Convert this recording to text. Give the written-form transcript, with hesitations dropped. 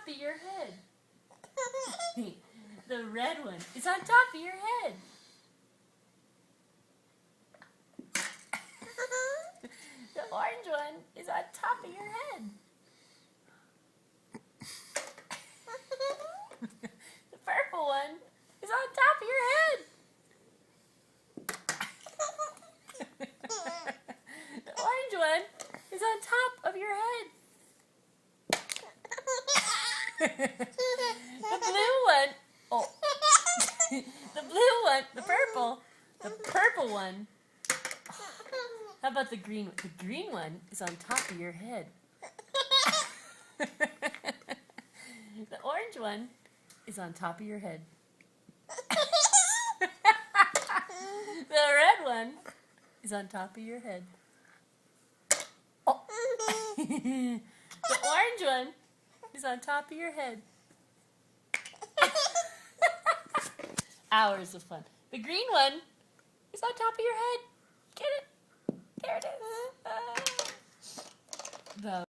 top of your head. The red one is on top of your head. The orange one is on top of your head. The purple one is on top of your head. The orange one is on top of your head. The blue one, oh, the blue one, the purple one. How about the green one? The green one is on top of your head. The orange one is on top of your head. The red one is on top of your head. Oh. The orange one is on top of your head. Hours of fun. The green one is on top of your head. Get it? There it is. The